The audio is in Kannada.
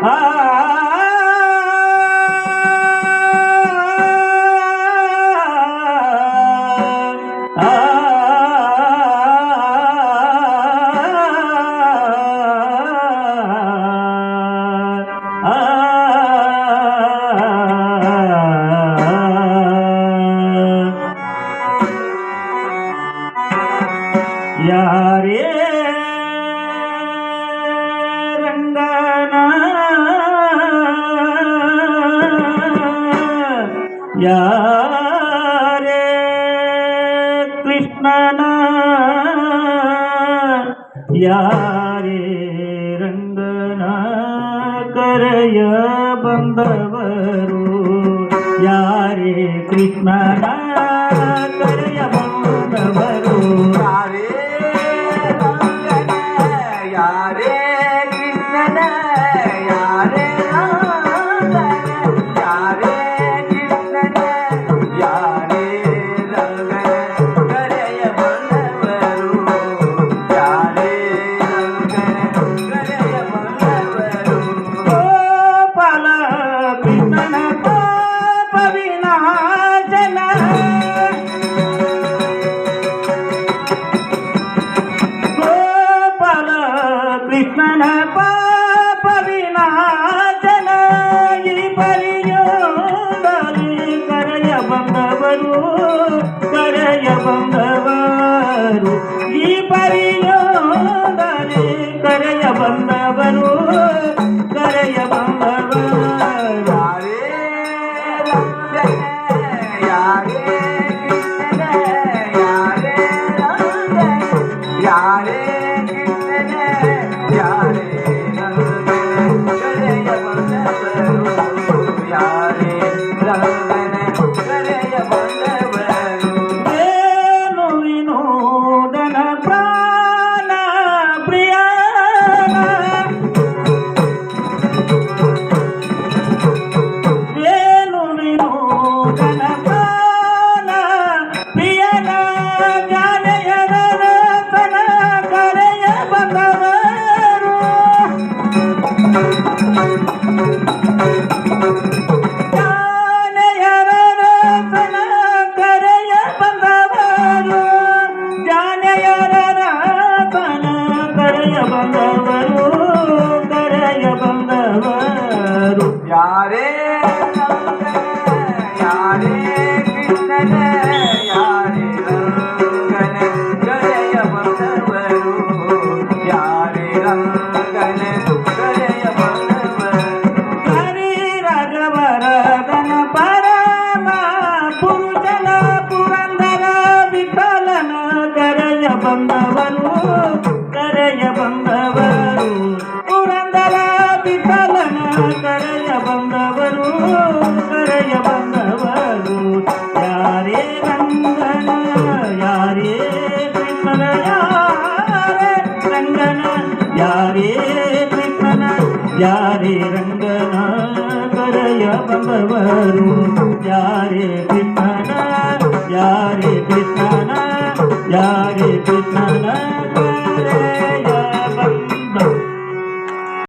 ಆ ಯಾರೇ ರಂಗನ ಯಾರೇ ಕೃಷ್ಣನ ಯಾರೇ ರಂಗನ ಕರೆಯ ಬಂದವರು ಯಾರೇ ಕೃಷ್ಣನ ಕರೆಯ ಬಂದವರು ಯಾರೇ ಕೃಷ್ಣನ ಯಾರೇ ರಾಮನ ಯಾರೇ ಕೃಷ್ಣನ ಯಾರೇ ರಂಗನ ಕರೆಯ ಬಂದವರು ಯಾರೇ ರಂಗನ ಕರೆಯ ಬಂದವರು ಗೋಪಾಲ ಕೃಷ್ಣನ ಪಾಪ ವಿನಾಶನ ಕೃಷ್ಣನ ಪಾಪ ವಿನಾಶನ ಈ ಪರಿಯೋಗಲಿ ಕರೆಯ ಬಂದವರು ಕರೆಯ ಬಂದವರು ಈ ಪರಿಯೋಗಲಿ ಕರೆಯ ಬಂದವರು ಕರೆಯ ಬಂದವರು ಯಾರೇ ರಂಗನ ಯಾರೇ ಕೃಷ್ಣನ ಯಾರೇ ರಂಗನ ಯಾರೇ ಕೃಷ್ಣನ ಯಾರೇ ರಂಗನ ಕರೆಯ ಬಂದವರು ಯಾರೇ ರಂಗನ ಕರೆಯ ಬಂದವರು ಏನು ವಿನೋದನ ಪ್ರಾಣ ಪ್ರಿಯನ ಏನು ವಿನೋದನ ಪ್ರಾಣ ಪ್ರಿಯನ ಜಾನೆಯರ ರತನ ಕರೆಯ ಬಂದವರು ಜಾನೆಯರ ರತನ ಕರೆಯ ಬಂದವರು ಜಾನೆಯರ ರತನ ಕರೆಯ ಬಂದವರು ಕರೆಯ ಬಂದವರು ಯಾರೇ ರಂಗನ ಯಾರೇ ಕೃಷ್ಣನ ಯಾರೇ ರಂಗನ ಕರೆಯ ಬಂದವರು ಯಾರೇ ರಂಗನ ಕರೆಯ ಬಂದವರು ಹರಿ ರಾಘವರದನ ಪರಮ ಪುರುಷನ ಪುರಂದರ ವಿಠಲನ ಕರೆಯ ಬಂದವರು ಕರೆಯ ಬಂದವರು ಪುರಂದರ ವಿಠಲನ ಕರೆಯ ಬಂದವರು ಕರೆಯ ಬಂದವರು ಯಾರೇ ರಂಗನ ಯಾರೇ ಕೃಷ್ಣನ ಯಾರೇ ರಂಗನ ಯಾರೇ ಕೃಷ್ಣನ ಯಾರೇ ರಂಗನ ಕರೆಯ ಬಂದವರು ಯಾರೇ ಕೃಷ್ಣನ ಯಾರೇ ಕೃಷ್ಣನ ಯಾರೇ ಕೃಷ್ಣನ ಕರೆಯ